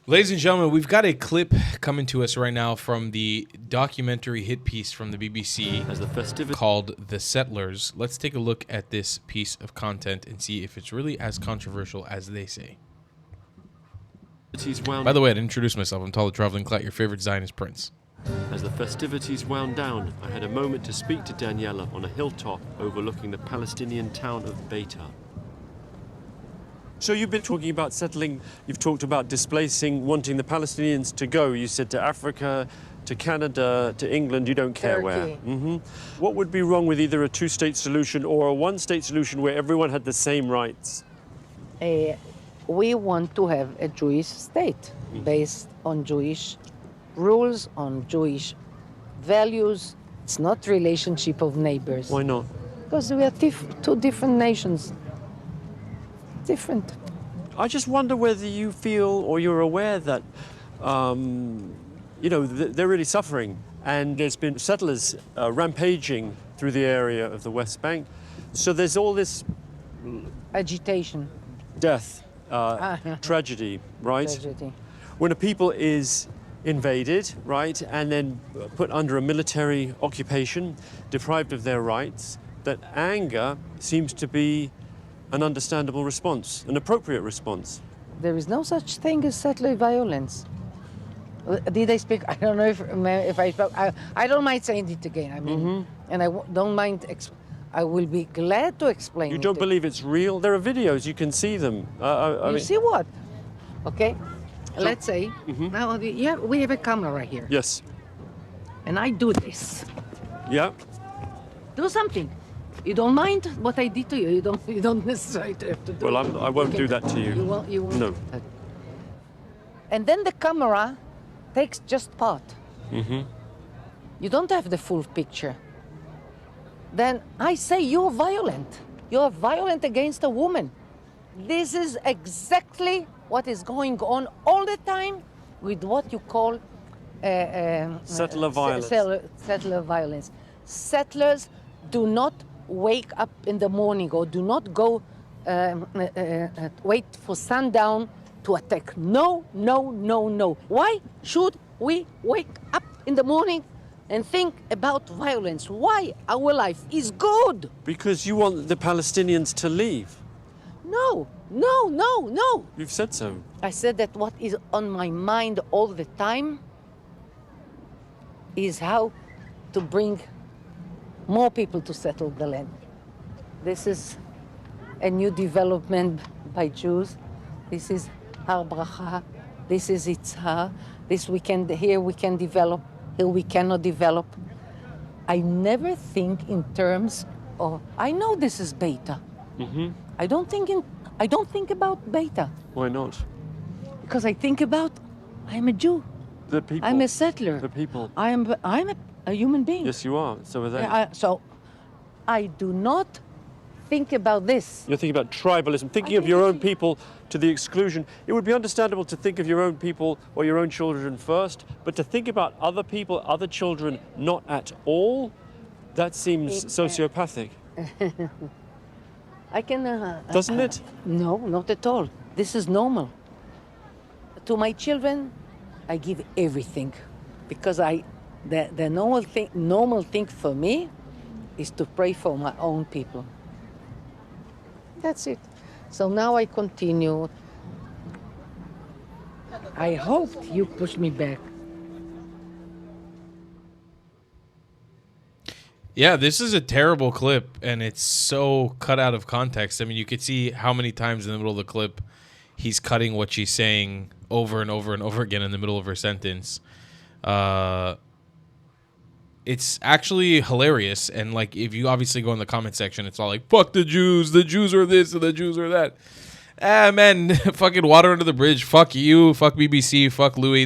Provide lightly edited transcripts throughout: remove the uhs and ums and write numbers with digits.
Ladies and gentlemen, we've got a clip coming to us right now from the documentary hit piece from the BBC called The Settlers. Let's take a look at this piece of content and see if it's really as controversial as they say. By the way, I didn't introduce myself. I'm Tall the Traveling Clat, your favorite Zionist prince. As the festivities wound down, I had a moment to speak to Daniela on a hilltop overlooking the Palestinian town of Beita. So you've been talking about settling, you've talked about displacing, wanting the Palestinians to go. You said to Africa, to Canada, to England, you don't care where. What would be wrong with either a two-state solution or a one-state solution where everyone had the same rights? We want to have a Jewish state based on Jewish rules, on Jewish values. It's not relationship of neighbors. Why not? Because we are two different nations. Different. I just wonder whether you feel or you're aware that, they're really suffering, and there's been settlers rampaging through the area of the West Bank. So there's all this agitation, death, tragedy, right? Tragedy. When a people is invaded, right, and then put under a military occupation, deprived of their rights, that anger seems to be an understandable response, an appropriate response. There is no such thing as settler violence. Did I speak? I don't know if I spoke. I don't mind saying it again. I mean, and I don't mind. I will be glad to explain. You don't believe it's real? There are videos. You can see them. I mean, see what? Okay. Let's say now we have a camera here. Yes. And I do this. Yeah. Do something. You don't mind what I did to you. You don't necessarily have to do. Well, I won't do that to you. You won't. No. And then the camera takes just part. You don't have the full picture. Then I say you're violent. You're violent against a woman. This is exactly what is going on all the time with what you call settler violence. Settler violence. Settlers do not wake up in the morning or do not go wait for sundown to attack. No, no, no, no. Why should we wake up in the morning and think about violence? Why? Our life is good. Because you want the Palestinians to leave. No, no, no, no. You've said so. I said that what is on my mind all the time is how to bring more people to settle the land. This is a new development by Jews. This is Har Bracha. This is Itzhar. Here we can develop, here we cannot develop. I never think in terms of, I know this is Beita. I don't think about Beita. Why not? Because I think about, I'm a Jew. The people. I'm a settler. The people. I'm a human being. Yes, you are. So are they. So I do not think about this. You're thinking about tribalism, thinking of your own people to the exclusion. It would be understandable to think of your own people or your own children first, but to think about other people, other children, not at all, that seems sociopathic. I can... Doesn't it? No, not at all. This is normal. To my children, I give everything because the normal thing for me is to pray for my own people. That's it. So now I continue. I hoped you pushed me back. Yeah, this is a terrible clip, and it's so cut out of context. I mean, you could see how many times in the middle of the clip he's cutting what she's saying over and over and over again in the middle of her sentence. It's actually hilarious, and like if you obviously go in the comment section, it's all like, fuck the Jews are this and the Jews are that. Man, fucking water under the bridge, fuck you, fuck BBC, fuck Louis.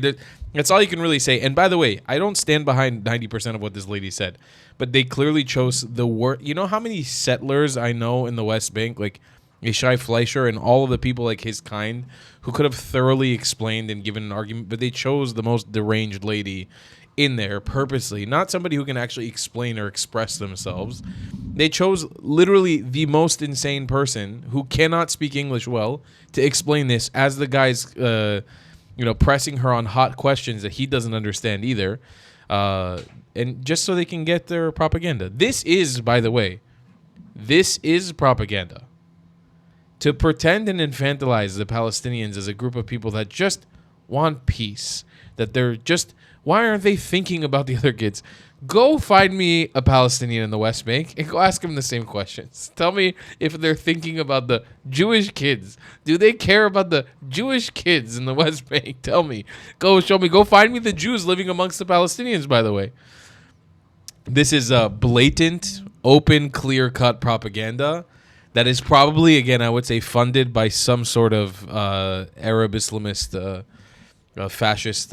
That's all you can really say. And by the way, I don't stand behind 90% of what this lady said, but they clearly chose the word. You know how many settlers I know in the West Bank, like Yishai Fleischer and all of the people like his kind, who could have thoroughly explained and given an argument, but they chose the most deranged lady in there purposely, not somebody who can actually explain or express themselves. They chose literally the most insane person who cannot speak English well to explain this as the guy's pressing her on hot questions that he doesn't understand either. And just so they can get their propaganda. This is, by the way, propaganda. To pretend and infantilize the Palestinians as a group of people that just want peace. That they're just, why aren't they thinking about the other kids? Go find me a Palestinian in the West Bank and go ask them the same questions. Tell me if they're thinking about the Jewish kids. Do they care about the Jewish kids in the West Bank? Tell me. Go show me. Go find me the Jews living amongst the Palestinians, by the way. This is blatant, open, clear-cut propaganda that is probably, again, I would say, funded by some sort of Arab Islamist fascist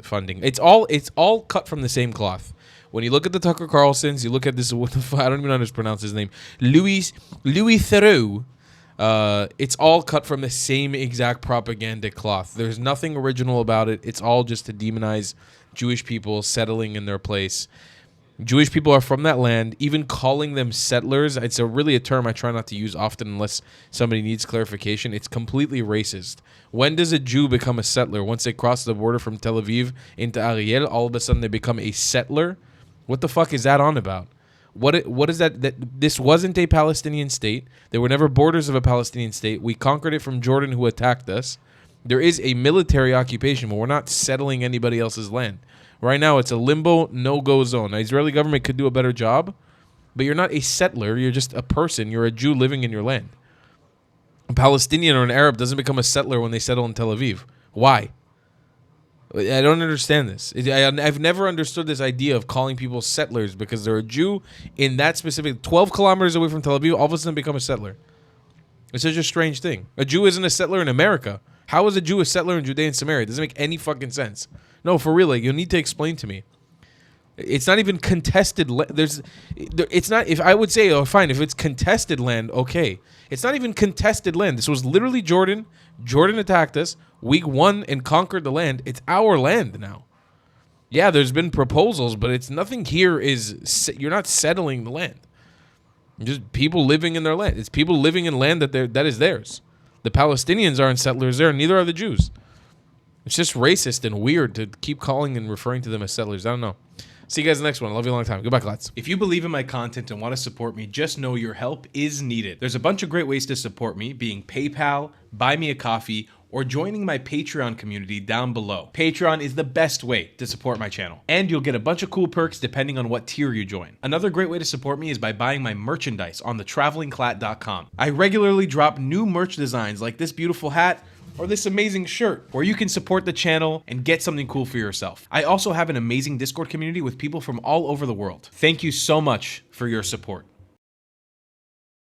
funding. It's all cut from the same cloth. When you look at the Tucker Carlsons, you look at this, I don't even know how to pronounce his name, Louis Theroux. It's all cut from the same exact propaganda cloth. There's nothing original about it. It's all just to demonize Jewish people settling in their place. Jewish people are from that land. Even calling them settlers, it's really a term I try not to use often unless somebody needs clarification. It's completely racist. When does a Jew become a settler? Once they cross the border from Tel Aviv into Ariel, all of a sudden they become a settler? What the fuck is that on about? What is that? This wasn't a Palestinian state. There were never borders of a Palestinian state. We conquered it from Jordan, who attacked us. There is a military occupation, but we're not settling anybody else's land. Right now, it's a limbo, no-go zone. The Israeli government could do a better job, but you're not a settler. You're just a person. You're a Jew living in your land. A Palestinian or an Arab doesn't become a settler when they settle in Tel Aviv. Why? I don't understand this. I've never understood this idea of calling people settlers because they're a Jew in that specific 12 kilometers away from Tel Aviv, all of a sudden become a settler. It's such a strange thing. A Jew isn't a settler in America. How is a Jew a settler in Judea and Samaria? It doesn't make any fucking sense. No, for real, you need to explain to me. It's not even contested. It's not. If I would say, oh, fine, if it's contested land, okay. It's not even contested land. This was literally Jordan. Jordan attacked us. We won and conquered the land. It's our land now. Yeah, there's been proposals, but it's nothing here is. You're not settling the land. Just people living in their land. It's people living in land that is theirs. The Palestinians aren't settlers there, and neither are the Jews. It's just racist and weird to keep calling and referring to them as settlers. I don't know. See you guys in the next one. Love you a long time. Goodbye, lads. If you believe in my content and want to support me, just know your help is needed. There's a bunch of great ways to support me, being PayPal, Buy Me a Coffee, or joining my Patreon community down below. Patreon is the best way to support my channel, and you'll get a bunch of cool perks depending on what tier you join. Another great way to support me is by buying my merchandise on thetravelingclat.com. I regularly drop new merch designs like this beautiful hat, or this amazing shirt, where you can support the channel and get something cool for yourself. I also have an amazing Discord community with people from all over the world. Thank you so much for your support.